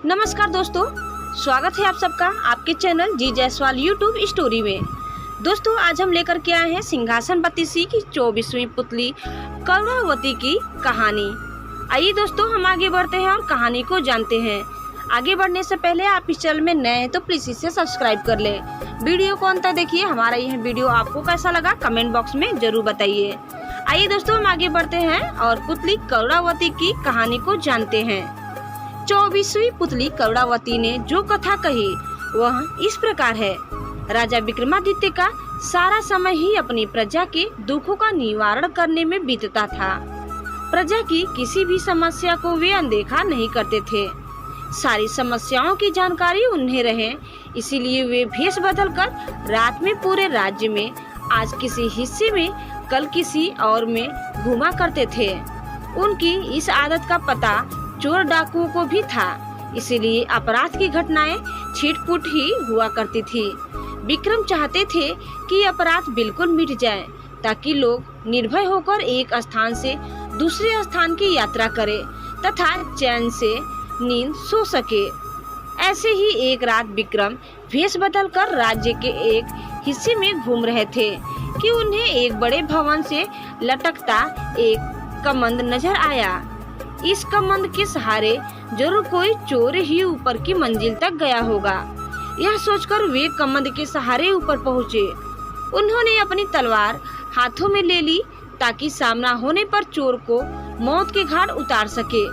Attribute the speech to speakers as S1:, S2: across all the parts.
S1: नमस्कार दोस्तों, स्वागत है आप सबका आपके चैनल जी जायसवाल यूट्यूब स्टोरी में। दोस्तों, आज हम लेकर के आए हैं सिंहासन बत्तीसी की 24वीं पुतली करुणावती की कहानी। आइए दोस्तों, हम आगे बढ़ते हैं और कहानी को जानते हैं। आगे बढ़ने से पहले आप इस चैनल में नए हैं तो प्लीज इसे सब्सक्राइब कर लें। वीडियो को अंत तक देखिए। हमारा यह वीडियो आपको कैसा लगा कमेंट बॉक्स में जरूर बताइए। आइए दोस्तों, हम आगे बढ़ते हैं और पुतली करुणावती की कहानी को जानते हैं। 24वीं पुतली करुणावती ने जो कथा कही वह इस प्रकार है। राजा विक्रमादित्य का सारा समय ही अपनी प्रजा के दुखों का निवारण करने में बीतता था। प्रजा की किसी भी समस्या को वे अनदेखा नहीं करते थे। सारी समस्याओं की जानकारी उन्हें रहे, इसीलिए वे भेष बदलकर रात में पूरे राज्य में आज किसी हिस्से में कल किसी और में घुमा करते थे। उनकी इस आदत का पता चोर डाकुओं को भी था, इसीलिए अपराध की घटनाएं छिटपुट ही हुआ करती थी। विक्रम चाहते थे कि अपराध बिल्कुल मिट जाए ताकि लोग निर्भय होकर एक स्थान से दूसरे स्थान की यात्रा करें तथा चैन से नींद सो सके। ऐसे ही एक रात विक्रम भेष बदलकर राज्य के एक हिस्से में घूम रहे थे कि उन्हें एक बड़े भवन से लटकता एक कमंद नजर आया। इस कमंद के सहारे जरूर कोई चोर ही ऊपर की मंजिल तक गया होगा। यह सोचकर वे कमंद के सहारे ऊपर पहुँचे। उन्होंने अपनी तलवार हाथों में ले ली ताकि सामना होने पर चोर को मौत के घाट उतार सके।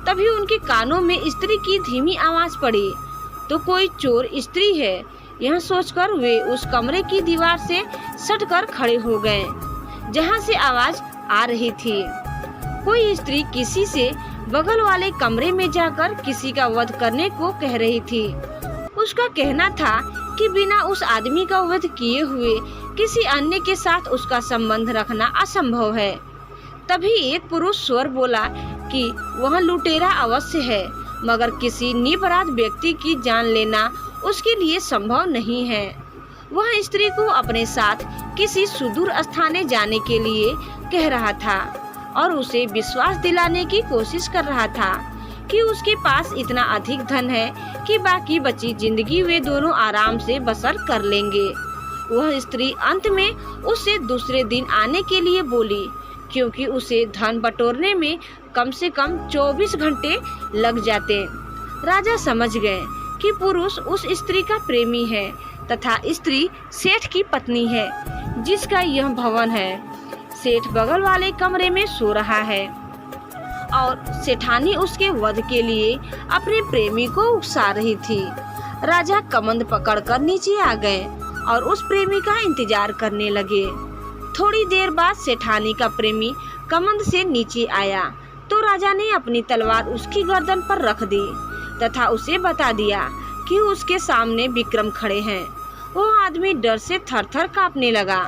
S1: तभी उनके कानों में स्त्री की धीमी आवाज पड़ी तो कोई चोर स्त्री है। यह सोचकर वे उस कमरे की दीवार से सटकर खड़े हो गए जहां से आवाज आ रही थी। कोई स्त्री किसी से बगल वाले कमरे में जाकर किसी का वध करने को कह रही थी। उसका कहना था कि बिना उस आदमी का वध किए हुए किसी अन्य के साथ उसका संबंध रखना असंभव है। तभी एक पुरुष स्वर बोला कि वह लुटेरा अवश्य है, मगर किसी निरपराध व्यक्ति की जान लेना उसके लिए संभव नहीं है। वह स्त्री को अपने साथ किसी सुदूर स्थाने जाने के लिए कह रहा था और उसे विश्वास दिलाने की कोशिश कर रहा था कि उसके पास इतना अधिक धन है कि बाकी बची जिंदगी वे दोनों आराम से बसर कर लेंगे। वह स्त्री अंत में उससे दूसरे दिन आने के लिए बोली, क्योंकि उसे धन बटोरने में कम से कम 24 घंटे लग जाते। राजा समझ गए कि पुरुष उस स्त्री का प्रेमी है तथा स्त्री सेठ की पत्नी है जिसका यह भवन है। सेठ बगल वाले कमरे में सो रहा है और सेठानी उसके वध के लिए अपने प्रेमी को उकसा रही थी। राजा कमंद पकड़कर नीचे आ गए और उस प्रेमी का इंतजार करने लगे। थोड़ी देर बाद सेठानी का प्रेमी कमंद से नीचे आया तो राजा ने अपनी तलवार उसकी गर्दन पर रख दी तथा उसे बता दिया कि उसके सामने विक्रम खड़े हैं। वो आदमी डर से थर-थर कांपने लगा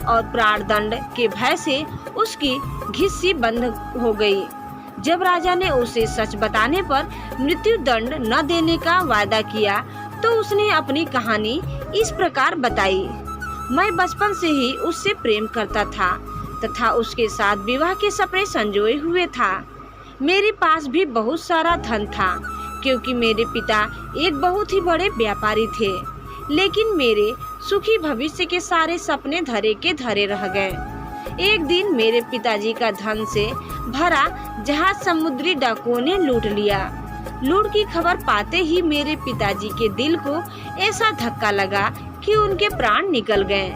S1: और प्राण दंड के भय से उसकी घिस्सी बंद हो गई। जब राजा ने उसे सच बताने पर मृत्यु दंड न देने का वादा किया तो उसने अपनी कहानी इस प्रकार बताई। मैं बचपन से ही उससे प्रेम करता था तथा उसके साथ विवाह के सपने संजोए हुए था। मेरे पास भी बहुत सारा धन था क्योंकि मेरे पिता एक बहुत ही बड़े व्यापारी थे, लेकिन मेरे सुखी भविष्य के सारे सपने धरे के धरे रह गए। एक दिन मेरे पिताजी का धन से भरा जहाज समुद्री डाकुओं ने लूट लिया। लूट की खबर पाते ही मेरे पिताजी के दिल को ऐसा धक्का लगा कि उनके प्राण निकल गए।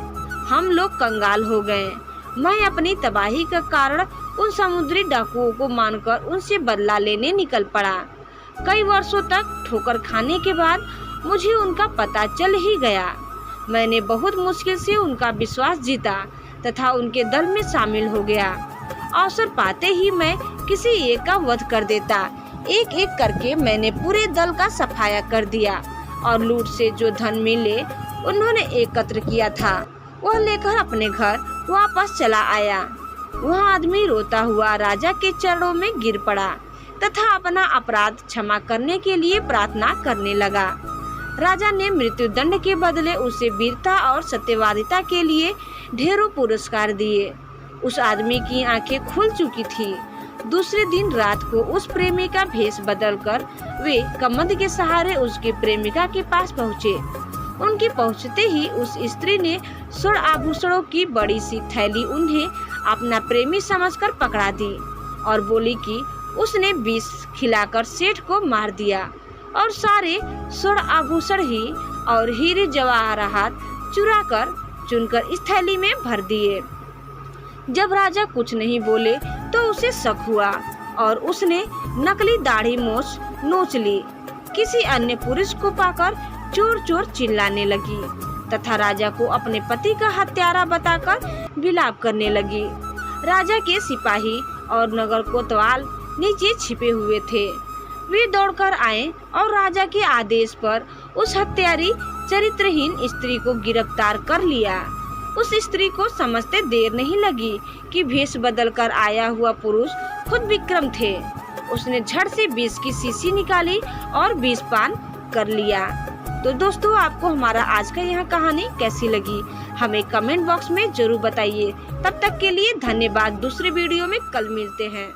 S1: हम लोग कंगाल हो गए। मैं अपनी तबाही का कारण उन समुद्री डाकुओं को मानकर उनसे बदला लेने निकल पड़ा। कई वर्षों तक ठोकर खाने के बाद मुझे उनका पता चल ही गया। मैंने बहुत मुश्किल से उनका विश्वास जीता तथा उनके दल में शामिल हो गया। अवसर पाते ही मैं किसी एक का वध कर देता। एक एक करके मैंने पूरे दल का सफाया कर दिया और लूट से जो धन मिले उन्होंने एकत्र किया था वह लेकर अपने घर वापस चला आया। वह आदमी रोता हुआ राजा के चरणों में गिर पड़ा तथा अपना अपराध क्षमा करने के लिए प्रार्थना करने लगा। राजा ने मृत्यु दंड के बदले उसे वीरता और सत्यवादिता के लिए ढेरों पुरस्कार दिए। उस आदमी की आंखें खुल चुकी थी दूसरे दिन रात को उस प्रेमी का भेष बदलकर वे कमंद के सहारे उसके प्रेमिका के पास पहुँचे। उनके पहुँचते ही उस स्त्री ने स्वर्ण आभूषणों की बड़ी सी थैली उन्हें अपना प्रेमी समझकर पकड़ा दी और बोली कि उसने विष खिलाकर सेठ को मार दिया और सारे स्वर्ण आभूषण ही और हीरे जवाहरात चुराकर चुनकर इस थैली में भर दिए। जब राजा कुछ नहीं बोले तो उसे शक हुआ और उसने नकली दाढ़ी मूछ नोच ली। किसी अन्य पुरुष को पाकर चोर चोर चिल्लाने लगी तथा राजा को अपने पति का हत्यारा बताकर विलाप करने लगी। राजा के सिपाही और नगर कोतवाल नीचे छिपे हुए थे। वे दौड़कर आए और राजा के आदेश पर उस हत्यारी चरित्रहीन स्त्री को गिरफ्तार कर लिया। उस स्त्री को समझते देर नहीं लगी कि भेष बदलकर आया हुआ पुरुष खुद विक्रम थे। उसने झट से विष की शीशी निकाली और विष पान कर लिया। तो दोस्तों, आपको हमारा आज का यह कहानी कैसी लगी हमें कमेंट बॉक्स में जरूर बताइए। तब तक के लिए धन्यवाद। दूसरे वीडियो में कल मिलते हैं।